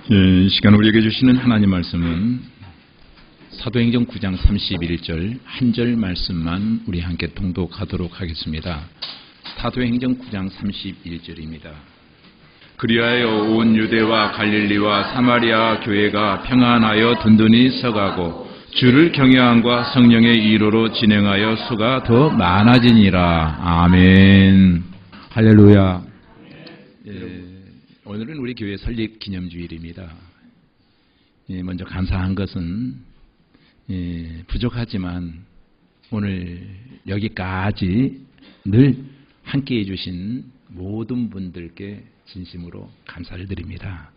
이 시간 우리에게 주시는 하나님 말씀은 사도행전 9장 31절 한 절 말씀만 우리 함께 통독하도록 하겠습니다. 사도행전 9장 31절입니다. 그리하여 온 유대와 갈릴리와 사마리아 교회가 평안하여 든든히 서가고 주를 경외함과 성령의 이로로 진행하여 수가 더 많아지니라. 아멘. 할렐루야. 오늘은 우리 교회 설립 기념주일입니다. 먼저 감사한 것은 부족하지만 오늘 여기까지 늘 함께해 주신 모든 분들께 진심으로 감사를 드립니다.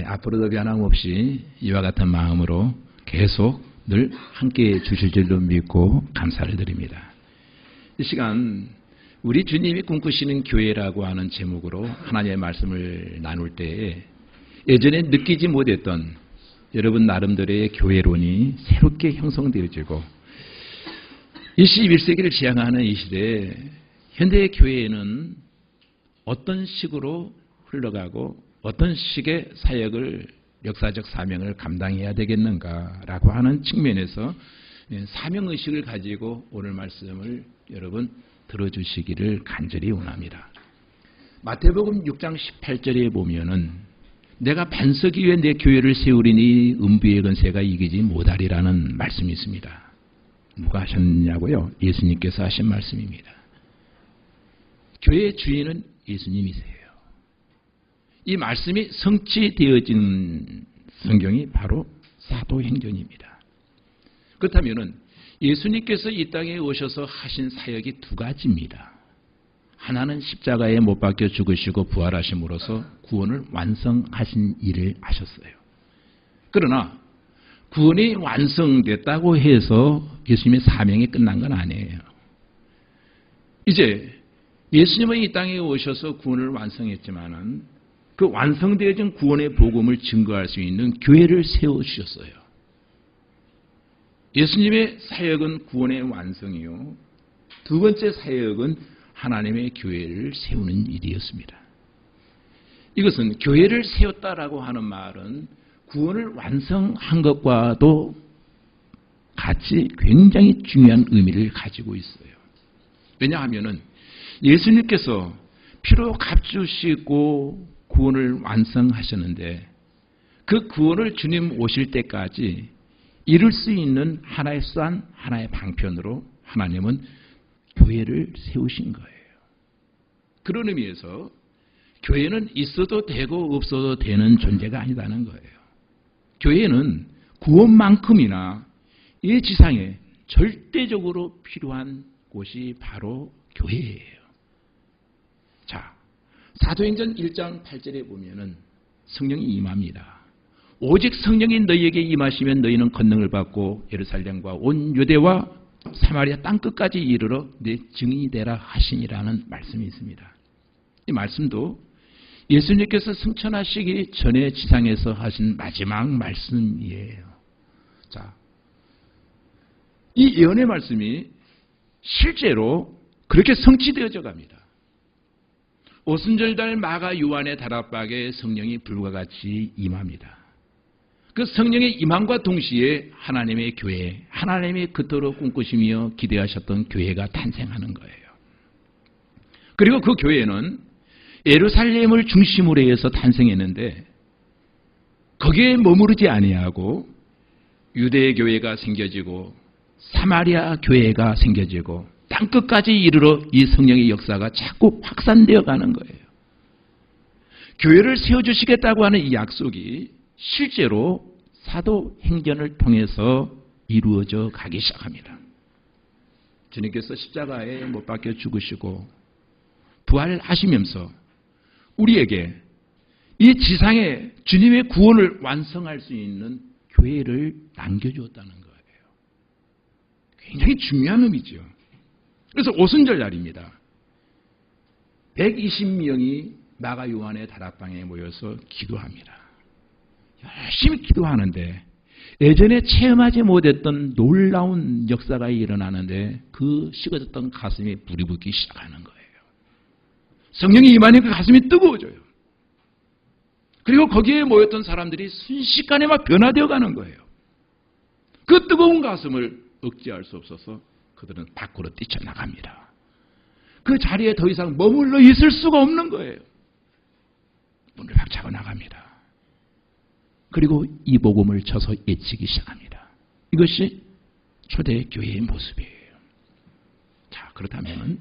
앞으로도 변함없이 이와 같은 마음으로 계속 늘 함께해 주실 줄로 믿고 감사를 드립니다. 이 시간 우리 주님이 꿈꾸시는 교회라고 하는 제목으로 하나님의 말씀을 나눌 때에 예전에 느끼지 못했던 여러분 나름대로의 교회론이 새롭게 형성되어지고 21세기를 지향하는 이 시대에 현대의 교회에는 어떤 식으로 흘러가고 어떤 식의 사역을 역사적 사명을 감당해야 되겠는가라고 하는 측면에서 사명의식을 가지고 오늘 말씀을 여러분 들어주시기를 간절히 원합니다. 마태복음 6장 18절에 보면은 내가 반석 위에 내 교회를 세우리니 음부의 권세가 이기지 못하리라는 말씀이 있습니다. 누가 하셨냐고요? 예수님께서 하신 말씀입니다. 교회의 주인은 예수님이세요. 이 말씀이 성취되어진 성경이 바로 사도행전입니다. 그렇다면은 예수님께서 이 땅에 오셔서 하신 사역이 두 가지입니다. 하나는 십자가에 못 박혀 죽으시고 부활하심으로써 구원을 완성하신 일을 하셨어요. 그러나 구원이 완성됐다고 해서 예수님의 사명이 끝난 건 아니에요. 이제 예수님은 이 땅에 오셔서 구원을 완성했지만은 그 완성되어진 구원의 복음을 증거할 수 있는 교회를 세워주셨어요. 예수님의 사역은 구원의 완성이요. 두 번째 사역은 하나님의 교회를 세우는 일이었습니다. 이것은 교회를 세웠다라고 하는 말은 구원을 완성한 것과도 같이 굉장히 중요한 의미를 가지고 있어요. 왜냐하면은 예수님께서 피로 값주시고 구원을 완성하셨는데 그 구원을 주님 오실 때까지 이룰 수 있는 하나의 수단, 하나의 방편으로 하나님은 교회를 세우신 거예요. 그런 의미에서 교회는 있어도 되고 없어도 되는 존재가 아니다는 거예요. 교회는 구원만큼이나 이 지상에 절대적으로 필요한 곳이 바로 교회예요. 자, 사도행전 1장 8절에 보면은 성령이 임합니다. 오직 성령이 너희에게 임하시면 너희는 권능을 받고 예루살렘과 온 유대와 사마리아 땅끝까지 이르러 내 증인이 되라 하시니라는 말씀이 있습니다. 이 말씀도 예수님께서 승천하시기 전에 지상에서 하신 마지막 말씀이에요. 자, 이 예언의 말씀이 실제로 그렇게 성취되어져 갑니다. 오순절달 마가 요한의 다락방에 성령이 불과 같이 임합니다. 그 성령의 임함과 동시에 하나님의 교회, 하나님이 그토록 꿈꾸시며 기대하셨던 교회가 탄생하는 거예요. 그리고 그 교회는 예루살렘을 중심으로 해서 탄생했는데 거기에 머무르지 아니하고 유대 교회가 생겨지고 사마리아 교회가 생겨지고 땅끝까지 이르러 이 성령의 역사가 자꾸 확산되어 가는 거예요. 교회를 세워주시겠다고 하는 이 약속이 실제로 사도행전을 통해서 이루어져 가기 시작합니다. 주님께서 십자가에 못 박혀 죽으시고 부활하시면서 우리에게 이 지상에 주님의 구원을 완성할 수 있는 교회를 남겨주었다는 거예요. 굉장히 중요한 의미죠. 그래서 오순절 날입니다. 120명이 마가 요한의 다락방에 모여서 기도합니다. 열심히 기도하는데 예전에 체험하지 못했던 놀라운 역사가 일어나는데 그 식어졌던 가슴이 불이 붙기 시작하는 거예요. 성령이 임하니까 가슴이 뜨거워져요. 그리고 거기에 모였던 사람들이 순식간에 막 변화되어 가는 거예요. 그 뜨거운 가슴을 억제할 수 없어서 그들은 밖으로 뛰쳐나갑니다. 그 자리에 더 이상 머물러 있을 수가 없는 거예요. 문을 박차고 나갑니다. 그리고 이 복음을 쳐서 외치기 시작합니다. 이것이 초대교회의 모습이에요. 자, 그렇다면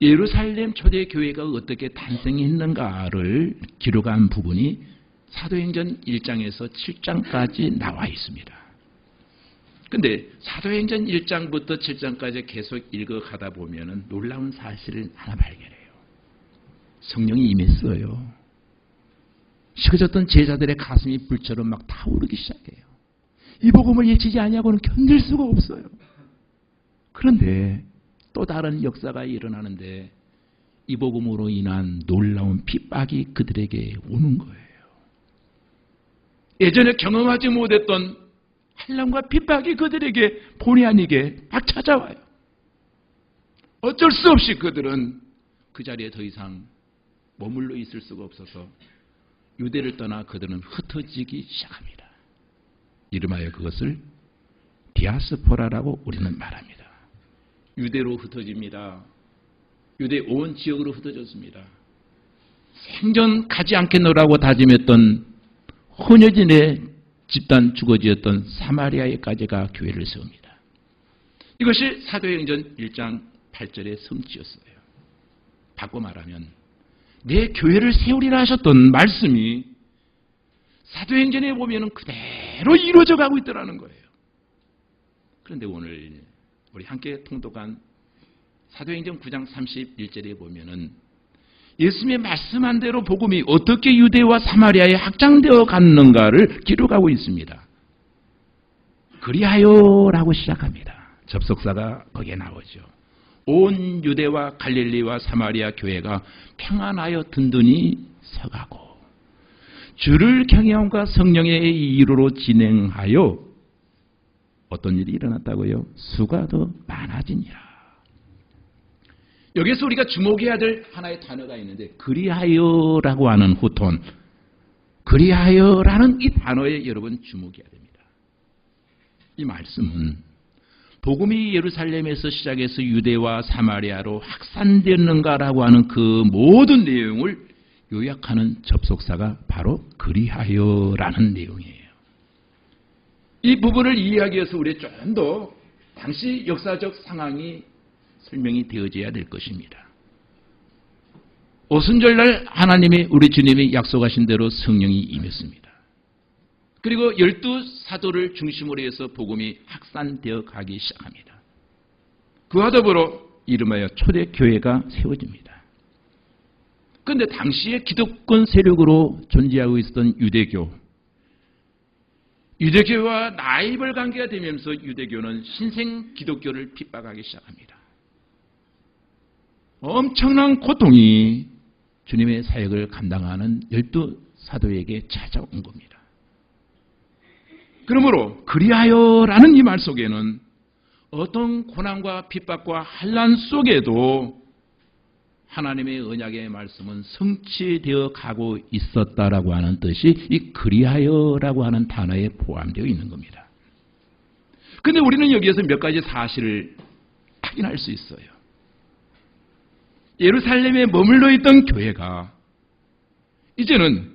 예루살렘 초대교회가 어떻게 탄생했는가를 기록한 부분이 사도행전 1장에서 7장까지 나와 있습니다. 근데 사도행전 1장부터 7장까지 계속 읽어가다 보면 놀라운 사실을 하나 발견해요. 성령이 임했어요. 식어졌던 제자들의 가슴이 불처럼 막 타오르기 시작해요. 이 복음을 예치지 아니하고는 견딜 수가 없어요. 그런데 또 다른 역사가 일어나는데 이 복음으로 인한 놀라운 핍박이 그들에게 오는 거예요. 예전에 경험하지 못했던 환난과 핍박이 그들에게 본의 아니게 막 찾아와요. 어쩔 수 없이 그들은 그 자리에 더 이상 머물러 있을 수가 없어서 유대를 떠나 그들은 흩어지기 시작합니다. 이름하여 그것을 디아스포라라고 우리는 말합니다. 유대로 흩어집니다. 유대 온 지역으로 흩어졌습니다. 생전 가지 않겠노라고 다짐했던 혼혈진의 집단 주거지였던 사마리아에까지가 교회를 세웁니다. 이것이 사도행전 1장 8절의 성취였어요. 바꿔 말하면 내 교회를 세우리라 하셨던 말씀이 사도행전에 보면 그대로 이루어져 가고 있더라는 거예요. 그런데 오늘 우리 함께 통독한 사도행전 9장 31절에 보면은 예수님의 말씀한 대로 복음이 어떻게 유대와 사마리아에 확장되어 갔는가를 기록하고 있습니다. 그리하여라고 시작합니다. 접속사가 거기에 나오죠. 온 유대와 갈릴리와 사마리아 교회가 평안하여 든든히 서가고 주를 경외함과 성령의 이로로 진행하여 어떤 일이 일어났다고요? 수가 더 많아지니라. 여기서 우리가 주목해야 될 하나의 단어가 있는데 그리하여라고 하는 후톤, 그리하여라는 이 단어에 여러분 주목해야 됩니다. 이 말씀은 복음이 예루살렘에서 시작해서 유대와 사마리아로 확산되었는가라고 하는 그 모든 내용을 요약하는 접속사가 바로 그리하여라는 내용이에요. 이 부분을 이해하기 위해서 우리 좀 더 당시 역사적 상황이 설명이 되어져야 될 것입니다. 오순절날 하나님이 우리 주님이 약속하신 대로 성령이 임했습니다. 그리고 12사도를 중심으로 해서 복음이 확산되어 가기 시작합니다. 그와 더불어 이름하여 초대교회가 세워집니다. 그런데 당시에 기독권 세력으로 존재하고 있었던 유대교와 라이벌 관계가 되면서 유대교는 신생 기독교를 핍박하기 시작합니다. 엄청난 고통이 주님의 사역을 감당하는 12사도에게 찾아온 겁니다. 그러므로 그리하여라는 이 말 속에는 어떤 고난과 핍박과 환난 속에도 하나님의 언약의 말씀은 성취되어 가고 있었다라고 하는 뜻이 이 그리하여라고 하는 단어에 포함되어 있는 겁니다. 그런데 우리는 여기에서 몇 가지 사실을 확인할 수 있어요. 예루살렘에 머물러 있던 교회가 이제는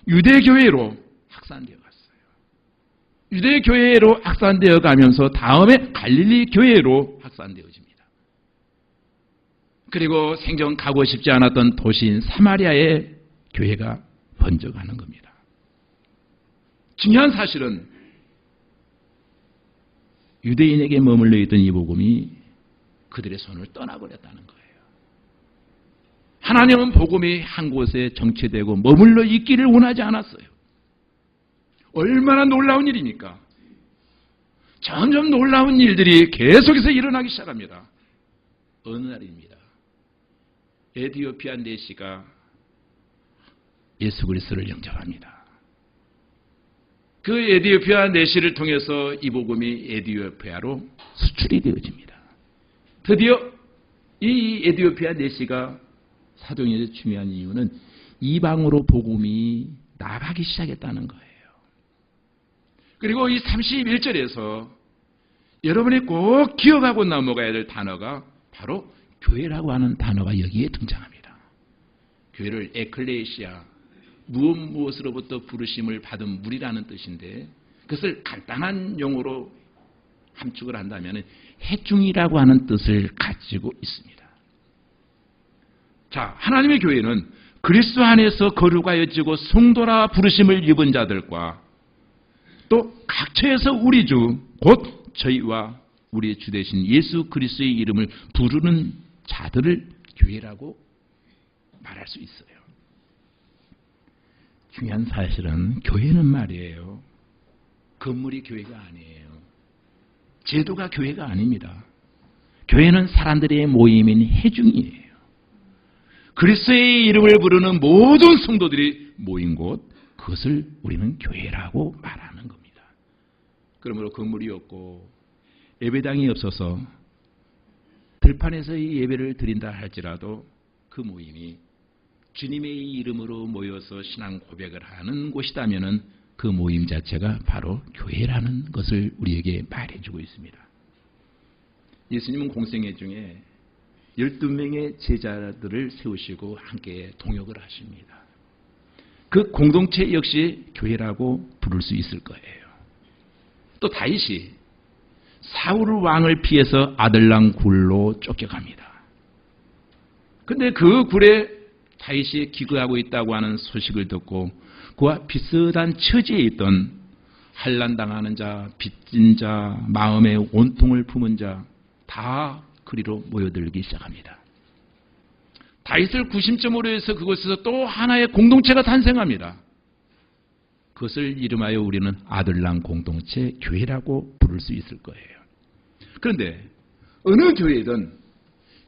유대교회로 확산되어 갔어요. 유대교회로 확산되어 가면서 다음에 갈릴리 교회로 확산되어집니다. 그리고 생전 가고 싶지 않았던 도시인 사마리아의 교회가 번져가는 겁니다. 중요한 사실은 유대인에게 머물러 있던 이 복음이 그들의 손을 떠나버렸다는 거예요. 하나님은 복음이 한 곳에 정체되고 머물러 있기를 원하지 않았어요. 얼마나 놀라운 일입니까? 점점 놀라운 일들이 계속해서 일어나기 시작합니다. 어느 날입니다. 에티오피아 내시가 예수 그리스도를 영접합니다. 그 에티오피아 내시를 통해서 이 복음이 에티오피아로 수출이 되어집니다. 드디어 이 에티오피아 내시가 사도행전의 중요한 이유는 이방으로 복음이 나가기 시작했다는 거예요. 그리고 이 31절에서 여러분이 꼭 기억하고 넘어가야 될 단어가 바로 교회라고 하는 단어가 여기에 등장합니다. 교회를 에클레시아, 무엇으로부터 부르심을 받은 무리라는 뜻인데 그것을 간단한 용어로 함축을 한다면 회중이라고 하는 뜻을 가지고 있습니다. 자, 하나님의 교회는 그리스도 안에서 거룩하여지고 성도라 부르심을 입은 자들과 또 각처에서 우리 주, 곧 저희와 우리의 주 되신 예수 그리스도의 이름을 부르는 자들을 교회라고 말할 수 있어요. 중요한 사실은 교회는 말이에요. 건물이 교회가 아니에요. 제도가 교회가 아닙니다. 교회는 사람들의 모임인 회중이에요. 그리스도의 이름을 부르는 모든 성도들이 모인 곳, 그것을 우리는 교회라고 말하는 겁니다. 그러므로 건물이 없고 예배당이 없어서 들판에서 이 예배를 드린다 할지라도 그 모임이 주님의 이름으로 모여서 신앙 고백을 하는 곳이라면 그 모임 자체가 바로 교회라는 것을 우리에게 말해주고 있습니다. 예수님은 공생애 중에 12명의 제자들을 세우시고 함께 동역을 하십니다. 그 공동체 역시 교회라고 부를 수 있을 거예요. 또 다윗이 사울 왕을 피해서 아들랑 굴로 쫓겨갑니다. 그런데 그 굴에 다윗이 기거하고 있다고 하는 소식을 듣고 그와 비슷한 처지에 있던 환난당하는 자, 빚진 자, 마음의 온통을 품은 자 다 그리로 모여들기 시작합니다. 다윗을 구심점으로 해서 그곳에서 또 하나의 공동체가 탄생합니다. 그것을 이름하여 우리는 아들랑 공동체 교회라고 부를 수 있을 거예요. 그런데 어느 교회든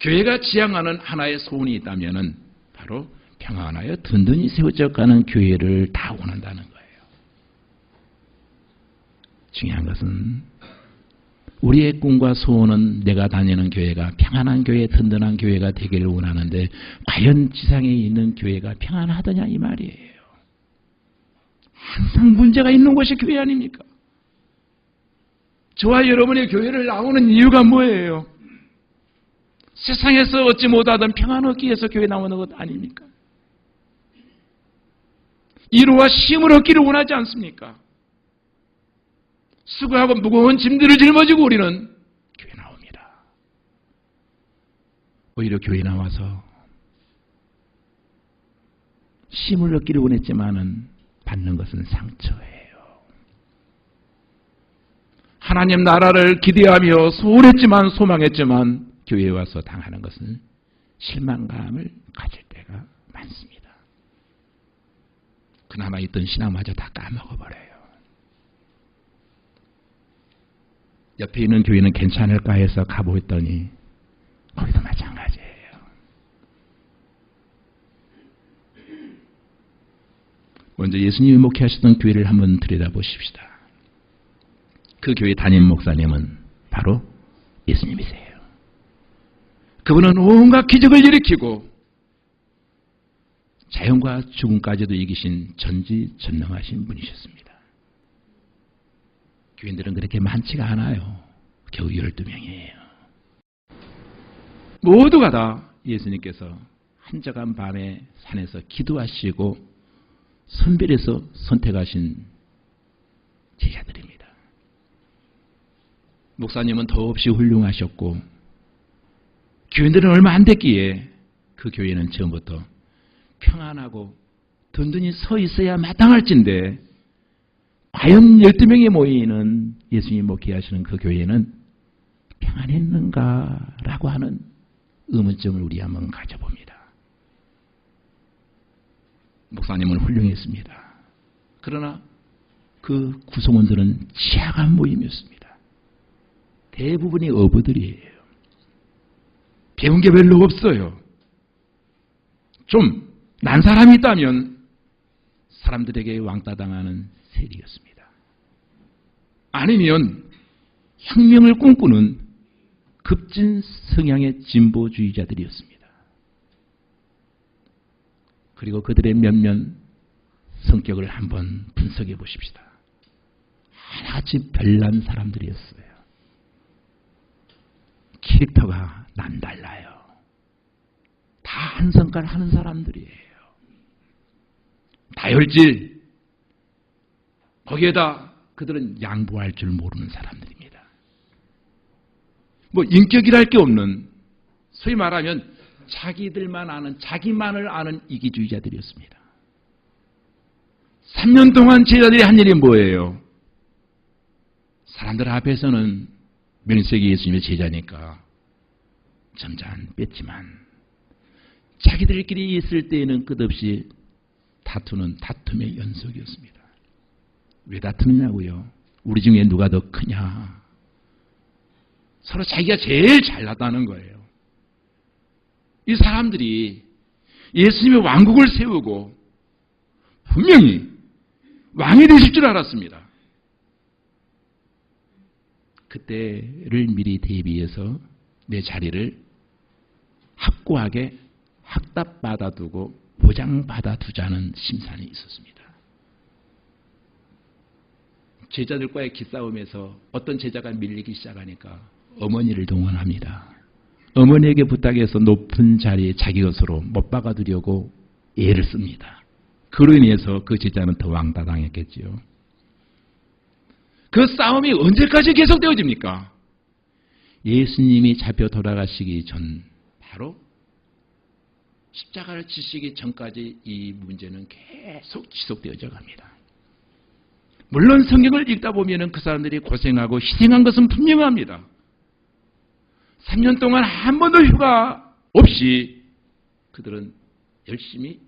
교회가 지향하는 하나의 소원이 있다면 바로 평안하여 든든히 세워져 가는 교회를 다 원한다는 거예요. 중요한 것은 우리의 꿈과 소원은 내가 다니는 교회가 평안한 교회, 든든한 교회가 되기를 원하는데 과연 지상에 있는 교회가 평안하더냐 이 말이에요. 항상 문제가 있는 곳이 교회 아닙니까? 저와 여러분의 교회를 나오는 이유가 뭐예요? 세상에서 얻지 못하던 평안 얻기 위해서 교회 나오는 것 아닙니까? 위로와 쉼을 얻기를 원하지 않습니까? 수고하고 무거운 짐들을 짊어지고 우리는 교회 나옵니다. 오히려 교회 나와서 쉼을 얻기를 원했지만은 받는 것은 상처예요. 하나님 나라를 기대하며 소원했지만 소망했지만 교회에 와서 당하는 것은 실망감을 가질 때가 많습니다. 그나마 있던 신앙마저 다 까먹어버려요. 옆에 있는 교회는 괜찮을까 해서 가보았더니 거기도 마찬가지예요. 먼저 예수님이 목회하시던 교회를 한번 들여다보십시다. 그 교회 담임 목사님은 바로 예수님이세요. 그분은 온갖 기적을 일으키고 자연과 죽음까지도 이기신 전지전능하신 분이셨습니다. 교인들은 그렇게 많지가 않아요. 겨우 12명이에요. 모두가 다 예수님께서 한적한 밤에 산에서 기도하시고 선별해서 선택하신 제자들입니다. 목사님은 더없이 훌륭하셨고 교인들은 얼마 안 됐기에 그 교회는 처음부터 평안하고 든든히 서 있어야 마땅할진데 과연 12명이 모이는 예수님 목회하시는 그 교회는 평안했는가라고 하는 의문점을 우리 한번 가져봅니다. 목사님은 훌륭했습니다. 그러나 그 구성원들은 취약한 모임이었습니다. 대부분이 어부들이에요. 배운 게 별로 없어요. 좀 난 사람이 있다면 사람들에게 왕따당하는 세리였습니다. 아니면 혁명을 꿈꾸는 급진 성향의 진보주의자들이었습니다. 그리고 그들의 몇몇 성격을 한번 분석해 보십시다. 하나같이 별난 사람들이었어요. 캐릭터가 남달라요. 다 한 성깔 하는 사람들이에요. 다혈질, 거기에다 그들은 양보할 줄 모르는 사람들입니다. 뭐 인격이랄 게 없는, 소위 말하면 자기들만 아는, 자기만을 아는 이기주의자들이었습니다. 3년 동안 제자들이 한 일이 뭐예요? 사람들 앞에서는 명색이 예수님의 제자니까 점잖 뺐지만 자기들끼리 있을 때에는 끝없이 다투는 다툼의 연속이었습니다. 왜 다투느냐고요? 우리 중에 누가 더 크냐? 서로 자기가 제일 잘났다는 거예요. 이 사람들이 예수님의 왕국을 세우고 분명히 왕이 되실 줄 알았습니다. 그때를 미리 대비해서 내 자리를 확고하게 확답받아 두고 보장받아 두자는 심산이 있었습니다. 제자들과의 기싸움에서 어떤 제자가 밀리기 시작하니까 어머니를 동원합니다. 어머니에게 부탁해서 높은 자리에 자기 것으로 못 박아두려고 애를 씁니다. 그로 인해서 그 제자는 더 왕따당했겠지요. 그 싸움이 언제까지 계속되어집니까? 예수님이 잡혀 돌아가시기 전, 바로 십자가를 지시기 전까지 이 문제는 계속 지속되어져 갑니다. 물론 성경을 읽다 보면 그 사람들이 고생하고 희생한 것은 분명합니다. 3년 동안 한 번도 휴가 없이 그들은 열심히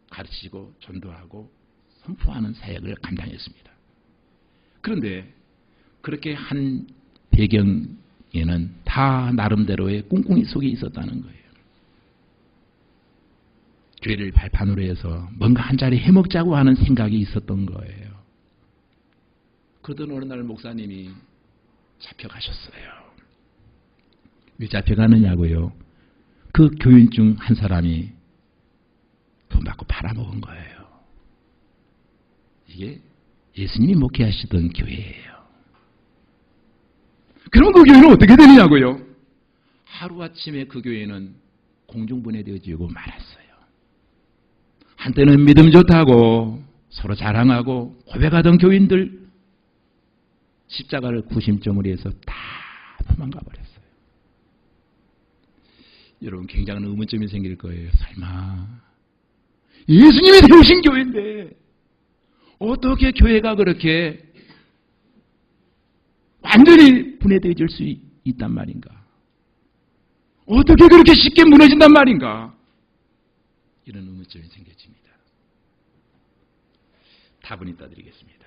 가르치고 전도하고 선포하는 사역을 감당했습니다. 그런데 그렇게 한 배경에는 다 나름대로의 꿍꿍이 속에 있었다는 거예요. 교회를 발판으로 해서 뭔가 한 자리 해먹자고 하는 생각이 있었던 거예요. 그러던 어느 날 목사님이 잡혀가셨어요. 왜 잡혀가느냐고요? 그 교인 중 한 사람이 돈 받고 팔아먹은 거예요. 이게 예수님이 목회하시던 교회예요. 그럼 그 교회는 어떻게 되느냐고요? 하루아침에 그 교회는 공중분해되어지고 말았어요. 한때는 믿음 좋다고 서로 자랑하고 고백하던 교인들 십자가를 구심점으로 해서 다 도망가 버렸어요. 여러분 굉장한 의문점이 생길 거예요. 설마 예수님이 세우신 교회인데 어떻게 교회가 그렇게 완전히 분해되어질 수 있단 말인가? 어떻게 그렇게 쉽게 무너진단 말인가? 이런 의문점이 생겨집니다. 답은 이따 드리겠습니다.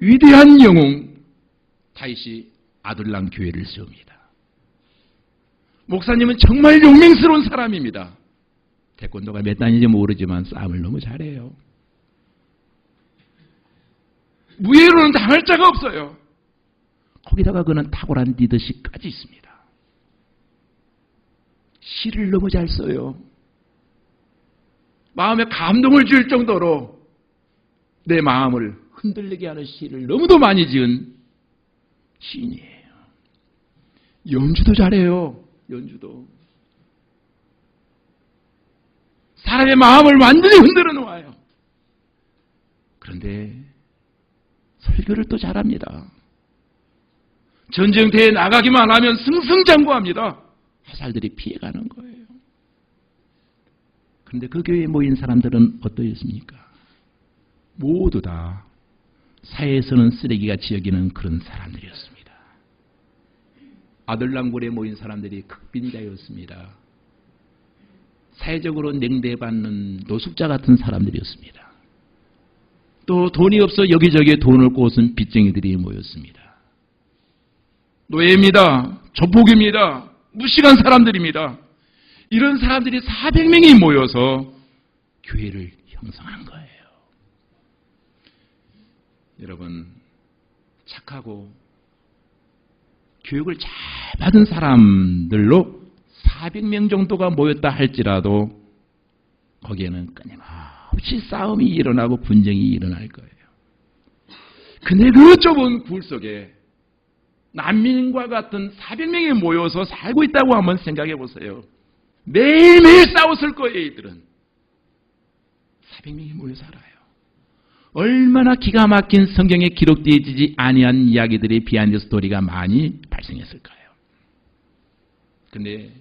위대한 영웅 다윗이 아둘람 교회를 세웁니다. 목사님은 정말 용맹스러운 사람입니다. 태권도가 몇 단인지 모르지만 싸움을 너무 잘해요. 무예로는 당할 자가 없어요. 거기다가 그는 탁월한 리더십까지 있습니다. 시를 너무 잘 써요. 마음에 감동을 줄 정도로 내 마음을 흔들리게 하는 시를 너무도 많이 지은 시인이에요. 연주도 잘해요. 연주도. 사람의 마음을 완전히 흔들어 놓아요. 그런데 설교를 또 잘합니다. 전쟁터에 나가기만 하면 승승장구합니다. 화살들이 피해가는 거예요. 그런데 그 교회에 모인 사람들은 어떠했습니까? 모두 다 사회에서는 쓰레기같이 여기는 그런 사람들이었습니다. 아들랑굴에 모인 사람들이 극빈자였습니다. 사회적으로 냉대받는 노숙자 같은 사람들이었습니다. 또 돈이 없어 여기저기에 돈을 꽂은 빚쟁이들이 모였습니다. 노예입니다. 조폭입니다. 무식한 사람들입니다. 이런 사람들이 400명이 모여서 교회를 형성한 거예요. 여러분, 착하고 교육을 잘 받은 사람들로 400명 정도가 모였다 할지라도 거기에는 끊임없이 싸움이 일어나고 분쟁이 일어날 거예요. 근데 그 좁은 굴 속에 난민과 같은 400명이 모여서 살고 있다고 한번 생각해 보세요. 매일매일 싸웠을 거예요. 이들은 400명이 모여 살아요. 얼마나 기가 막힌 성경에 기록되어지지 아니한 이야기들이 비하인드 스토리가 많이 발생했을까요? 근데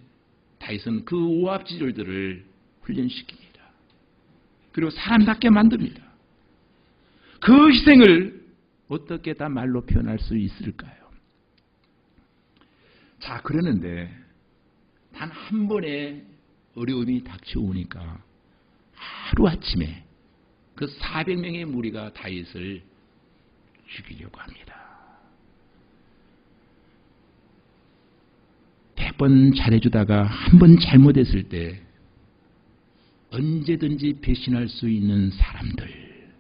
다윗은 그 오합지졸들을 훈련시킵니다. 그리고 사람답게 만듭니다. 그 희생을 어떻게 다 말로 표현할 수 있을까요? 자, 그러는데 단 한 번의 어려움이 닥쳐오니까 하루아침에 그 400명의 무리가 다윗을 죽이려고 합니다. 100번 잘해주다가 한 번 잘못했을 때 언제든지 배신할 수 있는 사람들,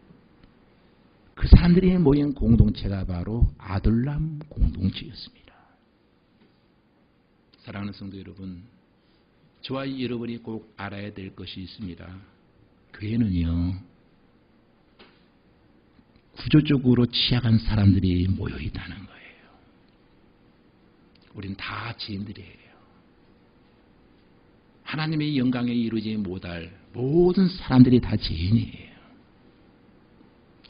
그 사람들이 모인 공동체가 바로 아둘람 공동체였습니다. 사랑하는 성도 여러분, 저와 여러분이 꼭 알아야 될 것이 있습니다. 교회는요, 구조적으로 취약한 사람들이 모여 있다는 거예요. 우린 다 죄인들이에요. 하나님의 영광에 이루지 못할 모든 사람들이 다 죄인이에요.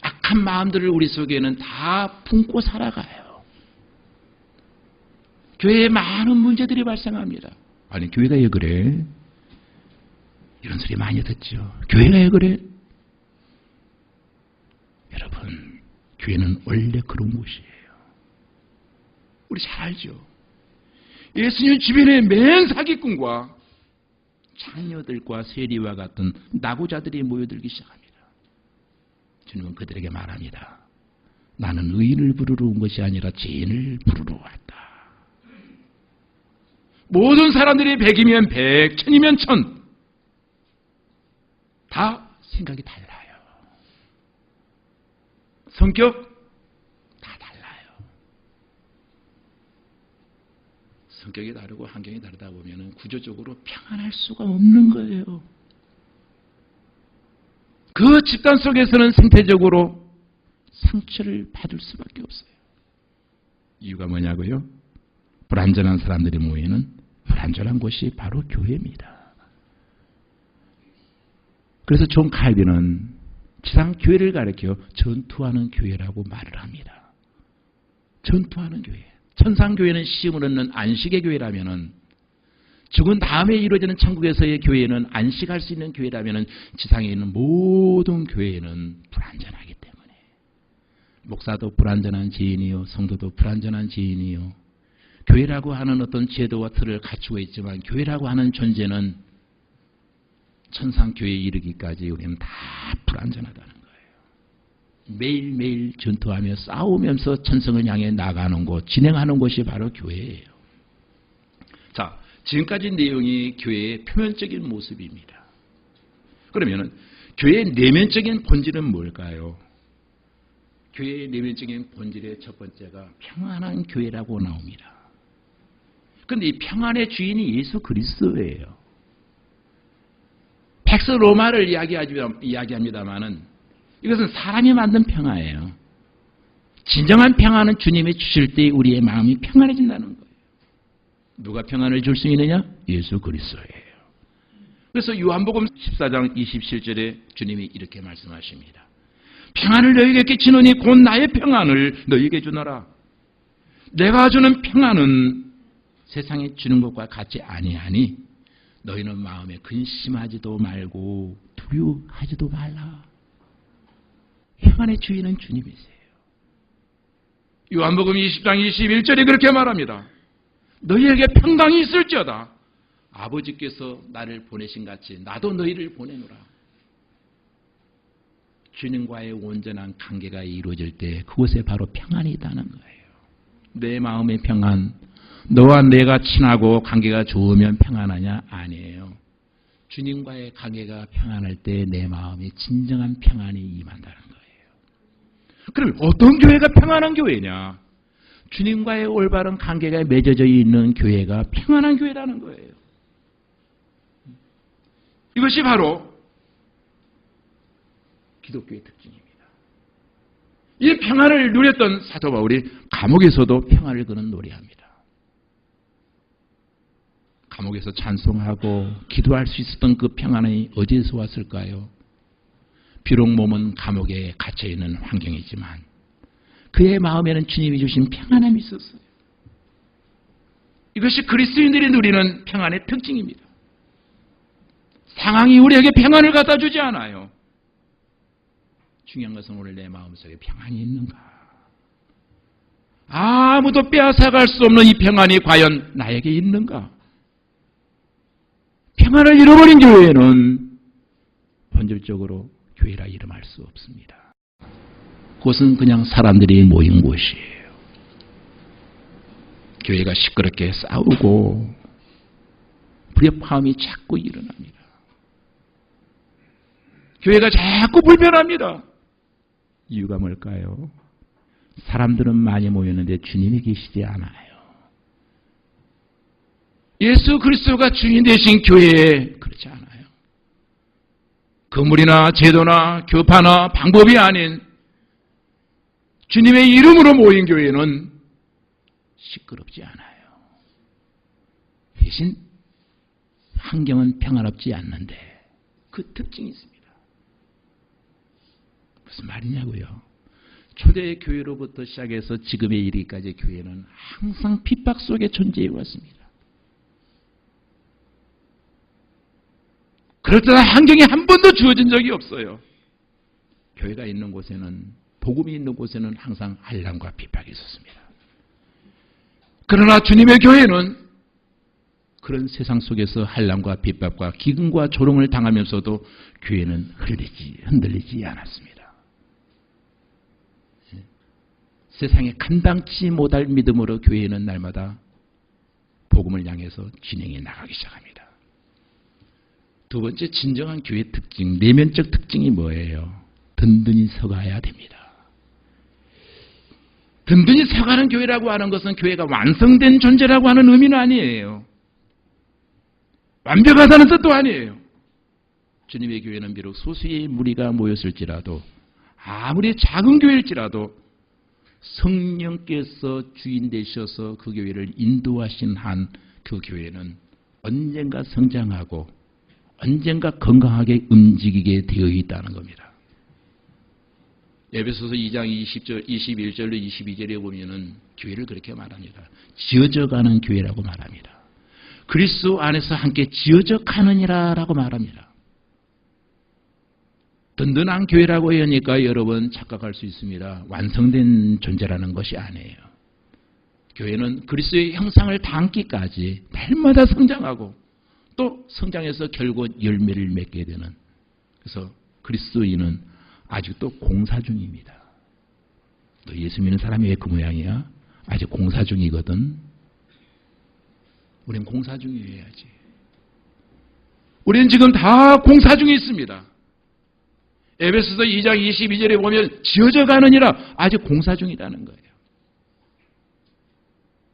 악한 마음들을 우리 속에는 다 품고 살아가요. 교회에 많은 문제들이 발생합니다. 아니, 교회가 왜 그래? 이런 소리 많이 듣죠. 교회가 왜 그래? 여러분, 교회는 원래 그런 곳이에요. 우리 잘 알죠. 예수님 주변에 맨 사기꾼과 창녀들과 세리와 같은 낙오자들이 모여들기 시작합니다. 주님은 그들에게 말합니다. 나는 의인을 부르러 온 것이 아니라 죄인을 부르러 왔다. 모든 사람들이 100이면 100, 1000이면 1000. 다 생각이 달라요. 성격 다 달라요. 성격이 다르고 환경이 다르다 보면 구조적으로 평안할 수가 없는 거예요. 그 집단 속에서는 생태적으로 상처를 받을 수밖에 없어요. 이유가 뭐냐고요? 불완전한 사람들이 모이는 불완전한 곳이 바로 교회입니다. 그래서 존 칼빈은 지상 교회를 가리켜 전투하는 교회라고 말을 합니다. 전투하는 교회. 천상교회는 시험을 얻는 안식의 교회라면은, 죽은 다음에 이루어지는 천국에서의 교회는 안식할 수 있는 교회라면은, 지상에 있는 모든 교회는 불완전하기 때문에, 목사도 불완전한 죄인이요, 성도도 불완전한 죄인이요, 교회라고 하는 어떤 제도와 틀을 갖추고 있지만 교회라고 하는 존재는 천상교회에 이르기까지 우리는 다 불완전하다는 거예요. 매일매일 전투하며 싸우면서 천성을 향해 나가는 곳, 진행하는 곳이 바로 교회예요. 자, 지금까지 내용이 교회의 표면적인 모습입니다. 그러면 교회의 내면적인 본질은 뭘까요? 교회의 내면적인 본질의 첫 번째가 평안한 교회라고 나옵니다. 그런데 이 평안의 주인이 예수 그리스도예요. 팩스 로마를 이야기합니다마는 이것은 사람이 만든 평화예요. 진정한 평안은 주님이 주실 때 우리의 마음이 평안해진다는 거예요. 누가 평안을 줄 수 있느냐? 예수 그리스도예요. 그래서 요한복음 14장 27절에 주님이 이렇게 말씀하십니다. 평안을 너희에게 끼치노니 곧 나의 평안을 너희에게 주노라. 내가 주는 평안은 세상에 주는 것과 같지 아니하니 너희는 마음에 근심하지도 말고 두려워하지도 말라. 평안의 주인은 주님이세요. 요한복음 20장 21절에 그렇게 말합니다. 너희에게 평강이 있을지어다. 아버지께서 나를 보내신 같이 나도 너희를 보내노라. 주님과의 온전한 관계가 이루어질 때 그곳에 바로 평안이 있다는 거예요. 내 마음의 평안, 너와 내가 친하고 관계가 좋으면 평안하냐? 아니에요. 주님과의 관계가 평안할 때 내 마음에 진정한 평안이 임한다는 거예요. 그럼 어떤 교회가 평안한 교회냐? 주님과의 올바른 관계가 맺어져 있는 교회가 평안한 교회라는 거예요. 이것이 바로 기독교의 특징입니다. 이 평안을 누렸던 사도 바울이 감옥에서도 평안을 그는 노래합니다. 감옥에서 찬송하고 기도할 수 있었던 그 평안이 어디에서 왔을까요? 비록 몸은 감옥에 갇혀있는 환경이지만 그의 마음에는 주님이 주신 평안함이 있었어요. 이것이 그리스도인들이 누리는 평안의 특징입니다. 상황이 우리에게 평안을 갖다 주지 않아요. 중요한 것은 오늘 내 마음속에 평안이 있는가? 아무도 빼앗아갈 수 없는 이 평안이 과연 나에게 있는가? 평안을 잃어버린 교회는 본질적으로 교회라 이름할 수 없습니다. 그것은 그냥 사람들이 모인 곳이에요. 교회가 시끄럽게 싸우고 불협화음이 자꾸 일어납니다. 교회가 자꾸 불편합니다. 이유가 뭘까요? 사람들은 많이 모였는데 주님이 계시지 않아요. 예수 그리스도가 주인 되신 교회에 그렇지 않아요. 건물이나 제도나 교파나 방법이 아닌 주님의 이름으로 모인 교회는 시끄럽지 않아요. 대신 환경은 평화롭지 않는데 그 특징이 있습니다. 무슨 말이냐고요? 초대 교회로부터 시작해서 지금에 이르기까지 교회는 항상 핍박 속에 존재해 왔습니다. 그렇다나 환경이 한 번도 주어진 적이 없어요. 교회가 있는 곳에는, 복음이 있는 곳에는 항상 환난과 핍박이 있었습니다. 그러나 주님의 교회는 그런 세상 속에서 환난과 핍박과 기근과 조롱을 당하면서도 교회는 흔들리지 않았습니다. 세상에 감당치 못할 믿음으로 교회는 날마다 복음을 향해서 진행해 나가기 시작합니다. 두 번째 진정한 교회의 특징, 내면적 특징이 뭐예요? 든든히 서가야 됩니다. 든든히 서가는 교회라고 하는 것은 교회가 완성된 존재라고 하는 의미는 아니에요. 완벽하다는 뜻도 아니에요. 주님의 교회는 비록 소수의 무리가 모였을지라도 아무리 작은 교회일지라도 성령께서 주인 되셔서 그 교회를 인도하신 한 그 교회는 언젠가 성장하고 언젠가 건강하게 움직이게 되어 있다는 겁니다. 에베소서 2장 21절로 22절에 보면은 교회를 그렇게 말합니다. 지어져 가는 교회라고 말합니다. 그리스도 안에서 함께 지어져 가느니라라고 말합니다. 든든한 교회라고 하니까 여러분 착각할 수 있습니다. 완성된 존재라는 것이 아니에요. 교회는 그리스도의 형상을 담기까지 날마다 성장하고 또 성장해서 결국 열매를 맺게 되는, 그래서 그리스도인은 아직도 공사 중입니다. 또 예수 믿는 사람이 왜 그 모양이야? 아직 공사 중이거든. 우린 공사 중이어야지. 우리는 지금 다 공사 중에 있습니다. 에베소서 2장 22절에 보면 지어져 가느니라, 아직 공사 중이라는 거예요.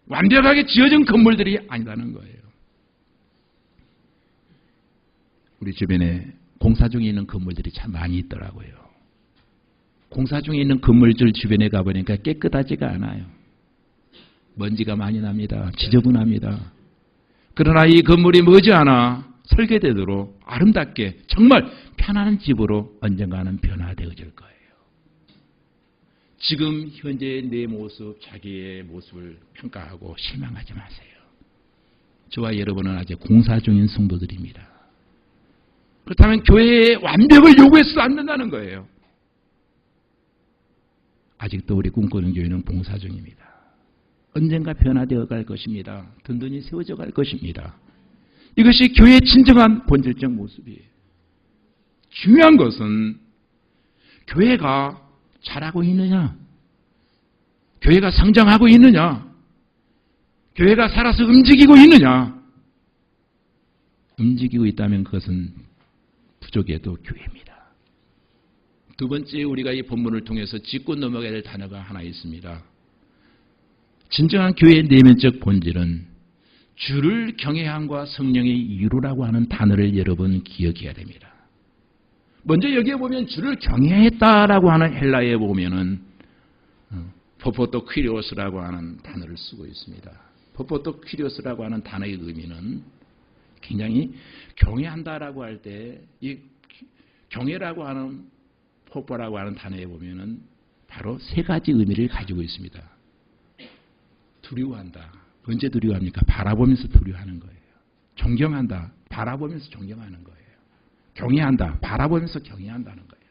완벽하게 지어진 건물들이 아니라는 거예요. 우리 주변에 공사 중에 있는 건물들이 참 많이 있더라고요. 공사 중에 있는 건물들 주변에 가보니까 깨끗하지가 않아요. 먼지가 많이 납니다. 지저분합니다. 그러나 이 건물이 머지않아 설계대로 아름답게 정말 편안한 집으로 언젠가는 변화되어질 거예요. 지금 현재 내 모습, 자기의 모습을 평가하고 실망하지 마세요. 저와 여러분은 아직 공사 중인 성도들입니다. 그렇다면 교회의 완벽을 요구해서 안 된다는 거예요. 아직도 우리 꿈꾸는 교회는 공사 중입니다. 언젠가 변화되어 갈 것입니다. 든든히 세워져 갈 것입니다. 이것이 교회의 진정한 본질적 모습이에요. 중요한 것은 교회가 잘하고 있느냐, 교회가 성장하고 있느냐, 교회가 살아서 움직이고 있느냐. 움직이고 있다면 그것은 부족해도 교회입니다. 두 번째, 우리가 이 본문을 통해서 짚고 넘어가야 될 단어가 하나 있습니다. 진정한 교회의 내면적 본질은 주를 경외함과 성령의 유로라고 하는 단어를 여러분 기억해야 됩니다. 먼저 여기에 보면 주를 경외했다라고 하는 헬라어에 보면은 포포토 퀴리오스라고 하는 단어를 쓰고 있습니다. 포포토 퀴리오스라고 하는 단어의 의미는 굉장히 경외한다라고 할 때 이 경외라고 하는 포포라고 하는 단어에 보면은 바로 세 가지 의미를 가지고 있습니다. 두려워한다. 언제 두려워합니까? 바라보면서 두려워하는 거예요. 존경한다. 바라보면서 존경하는 거예요. 경외한다. 바라보면서 경외한다는 거예요.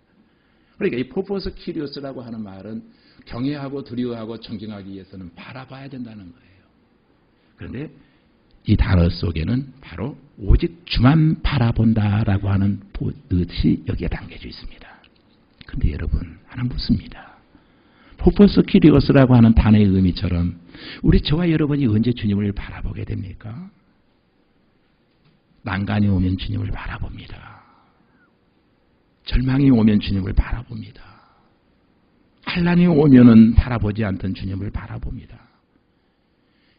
그러니까 이 포포스 키리오스라고 하는 말은 경외하고 두려워하고 존경하기 위해서는 바라봐야 된다는 거예요. 그런데 이 단어 속에는 바로 오직 주만 바라본다라고 하는 뜻이 여기에 담겨져 있습니다. 그런데 여러분 하나 묻습니다. 포포스 키리오스라고 하는 단어의 의미처럼 우리 저와 여러분이 언제 주님을 바라보게 됩니까? 난간이 오면 주님을 바라봅니다. 절망이 오면 주님을 바라봅니다. 환난이 오면은 바라보지 않던 주님을 바라봅니다.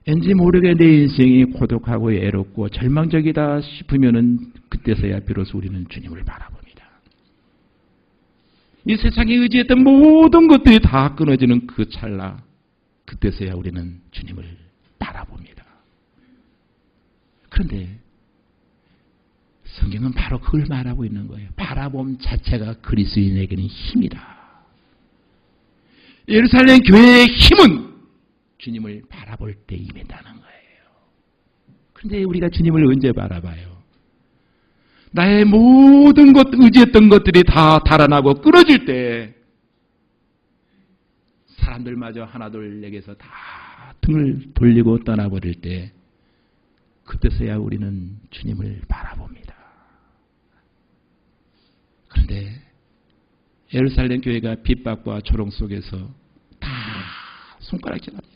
왠지 모르게 내 인생이 고독하고 외롭고 절망적이다 싶으면은 그때서야 비로소 우리는 주님을 바라봅니다. 이 세상에 의지했던 모든 것들이 다 끊어지는 그 찰나, 그때서야 우리는 주님을 바라봅니다. 그런데 성경은 바로 그걸 말하고 있는 거예요. 바라봄 자체가 그리스도인에게는 힘이다. 예루살렘 교회의 힘은 주님을 바라볼 때 임한다는 거예요. 그런데 우리가 주님을 언제 바라봐요? 나의 모든 것, 의지했던 것들이 다 달아나고 끊어질 때 사람들마저 하나둘 내게서 다 등을 돌리고 떠나버릴 때 그때서야 우리는 주님을 바라봅니다. 그런데 예루살렘 교회가 핍박과 조롱 속에서 다 손가락질합니다.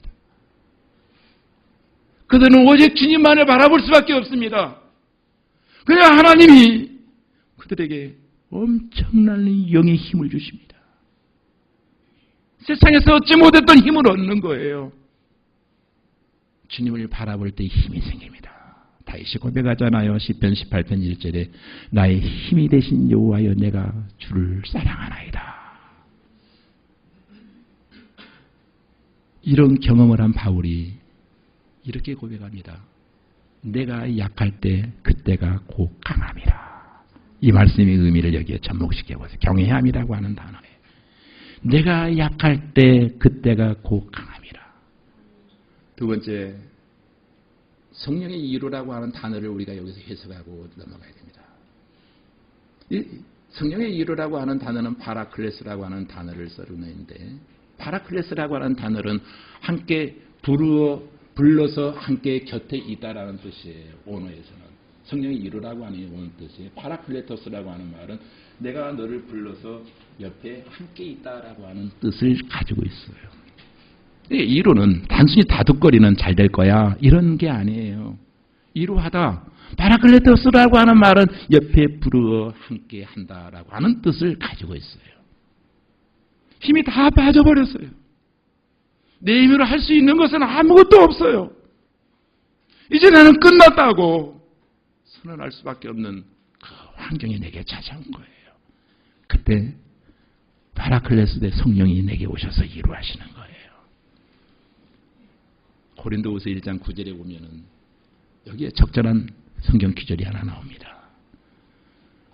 그들은 오직 주님만을 바라볼 수밖에 없습니다. 그냥 하나님이 그들에게 엄청난 영의 힘을 주십니다. 세상에서 얻지 못했던 힘을 얻는 거예요. 주님을 바라볼 때 힘이 생깁니다. 다윗이 고백하잖아요. 시편 18편 1절에 나의 힘이 되신 여호와여 내가 주를 사랑하나이다. 이런 경험을 한 바울이 이렇게 고백합니다. 내가 약할 때 그때가 곧 강함이라. 이 말씀의 의미를 여기에 접목시켜보세요. 경외함이라고 하는 단어에 내가 약할 때 그때가 곧 강함이라. 두 번째, 성령의 이루라고 하는 단어를 우리가 여기서 해석하고 넘어가야 됩니다. 이 성령의 이루라고 하는 단어는 파라클레스라고 하는 단어를 써내는데, 파라클레스라고 하는 단어는 함께 불러서 함께 곁에 있다라는 뜻이에요. 원어에서는. 성령의 이루라고 하는 원어 뜻이에요. 파라클레토스라고 하는 말은 내가 너를 불러서 옆에 함께 있다라고 하는 뜻을 가지고 있어요. 이루는 단순히 다독거리는 잘 될 거야 이런 게 아니에요. 이루하다. 파라클레토스라고 하는 말은 옆에 부르어 함께 한다라고 하는 뜻을 가지고 있어요. 힘이 다 빠져버렸어요. 내 힘으로 할 수 있는 것은 아무것도 없어요. 이제 나는 끝났다고 선언할 수밖에 없는 그 환경이 내게 찾아온 거예요. 그때 파라클레스 대 성령이 내게 오셔서 이루하시는 거예요. 고린도후서 1장 9절에 보면은 여기에 적절한 성경 기절이 하나 나옵니다.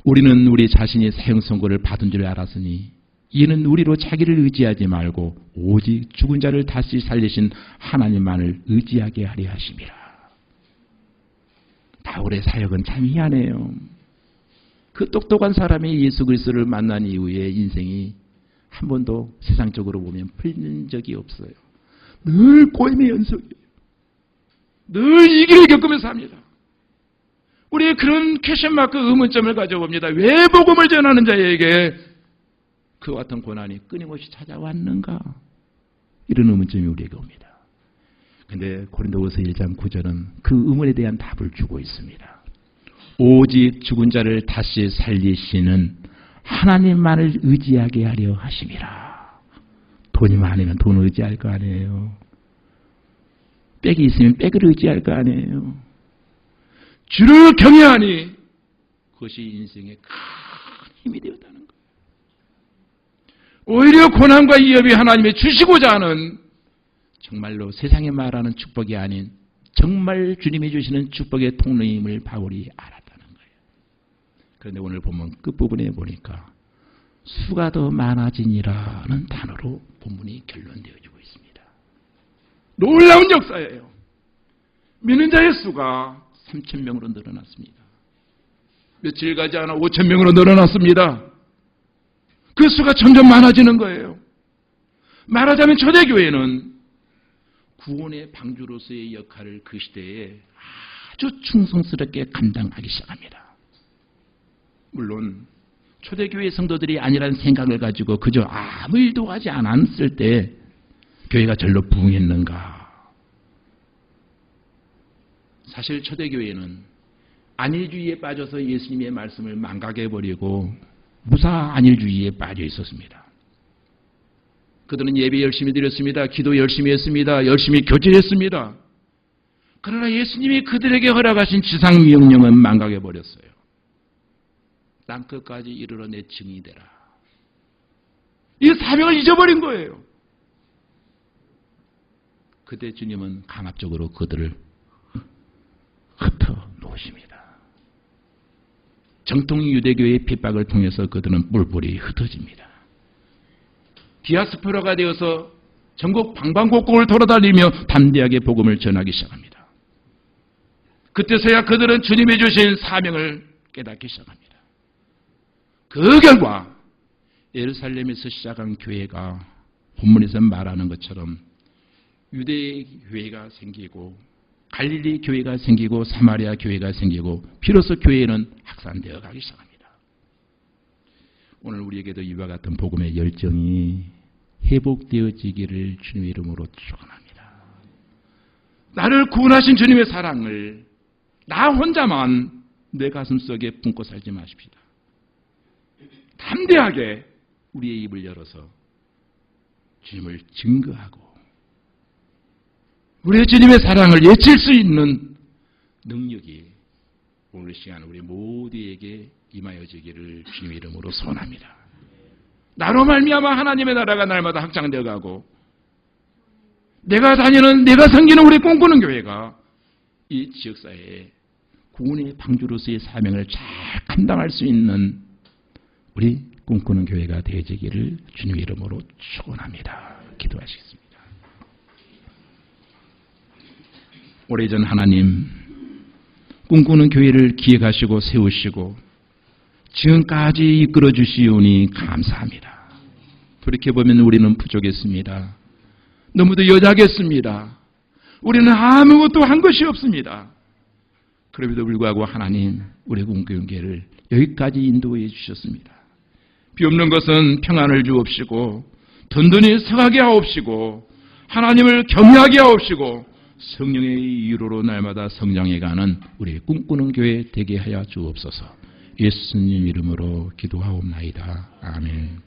우리는 우리 자신이 사형 선고를 받은 줄 알았으니 이는 우리로 자기를 의지하지 말고 오직 죽은 자를 다시 살리신 하나님만을 의지하게 하려 하심이라. 바울의 사역은 참 희한해요. 그 똑똑한 사람이 예수 그리스도를 만난 이후에 인생이 한 번도 세상적으로 보면 풀린 적이 없어요. 늘 꼬임의 연속이에요. 늘 위기를 겪으면서 합니다. 우리의 그런 퀘션마크 의문점을 가져봅니다. 왜 복음을 전하는 자에게 그와 같은 고난이 끊임없이 찾아왔는가? 이런 의문점이 우리에게 옵니다. 그런데 고린도후서 1장 9절은 그 의문에 대한 답을 주고 있습니다. 오직 죽은 자를 다시 살리시는 하나님만을 의지하게 하려 하심이라. 돈이 많으면 돈을 의지할 거 아니에요. 빽이 있으면 빽을 의지할 거 아니에요. 주를 경외하니 그것이 인생의 큰 힘이 되었다는 거예요. 오히려 고난과 위협이 하나님이 주시고자 하는 정말로 세상에 말하는 축복이 아닌 정말 주님이 주시는 축복의 통로임을 바울이 알았다는 거예요. 그런데 오늘 보면 끝부분에 보니까 수가 더 많아지니라는 단어로 본문이 결론되어지고 있습니다. 놀라운 역사예요. 믿는 자의 수가 3,000명으로 늘어났습니다. 며칠 가지 않아 5,000명으로 늘어났습니다. 그 수가 점점 많아지는 거예요. 말하자면 초대교회는 구원의 방주로서의 역할을 그 시대에 아주 충성스럽게 감당하기 시작합니다. 물론 초대교회 성도들이 아니라는 생각을 가지고 그저 아무 일도 하지 않았을 때 교회가 절로 부흥했는가? 사실 초대교회는 안일주의에 빠져서 예수님의 말씀을 망각해버리고 무사 안일주의에 빠져 있었습니다. 그들은 예배 열심히 드렸습니다. 기도 열심히 했습니다. 열심히 교제했습니다. 그러나 예수님이 그들에게 허락하신 지상명령은 망각해버렸어요. 땅끝까지 이르러 내 증이 되라. 이 사명을 잊어버린 거예요. 그때 주님은 강압적으로 그들을 흩어 놓으십니다. 정통 유대교의 핍박을 통해서 그들은 뿔뿔이 흩어집니다. 디아스포라가 되어서 전국 방방곡곡을 돌아다니며 담대하게 복음을 전하기 시작합니다. 그때서야 그들은 주님이 주신 사명을 깨닫기 시작합니다. 그 결과 예루살렘에서 시작한 교회가 본문에서 말하는 것처럼 유대 교회가 생기고 갈릴리 교회가 생기고 사마리아 교회가 생기고 비로소 교회는 확산되어 가기 시작합니다. 오늘 우리에게도 이와 같은 복음의 열정이 회복되어지기를 주님의 이름으로 축원합니다. 나를 구원하신 주님의 사랑을 나 혼자만 내 가슴속에 품고 살지 마십시다. 담대하게 우리의 입을 열어서 주님을 증거하고 우리의 주님의 사랑을 외칠 수 있는 능력이 오늘 시간 우리 모두에게 임하여지기를 주님의 이름으로 소원합니다. 나로 말미암아 하나님의 나라가 날마다 확장되어 가고 내가 다니는 내가 섬기는 우리 꿈꾸는 교회가 이 지역사회에 구원의 방주로서의 사명을 잘 감당할 수 있는 우리 꿈꾸는 교회가 되어지기를 주님의 이름으로 축원합니다. 기도하시겠습니다. 오래전 하나님 꿈꾸는 교회를 기획하시고 세우시고 지금까지 이끌어 주시오니 감사합니다. 돌이켜보면 우리는 부족했습니다. 너무도 연약했습니다. 우리는 아무것도 한 것이 없습니다. 그럼에도 불구하고 하나님 우리 꿈꾸는 교회를 여기까지 인도해 주셨습니다. 비 없는 것은 평안을 주옵시고 든든히 서가게 하옵시고 하나님을 경외하게 하옵시고 성령의 위로로 날마다 성장해가는 우리 꿈꾸는 교회 되게 하여 주옵소서. 예수님 이름으로 기도하옵나이다. 아멘.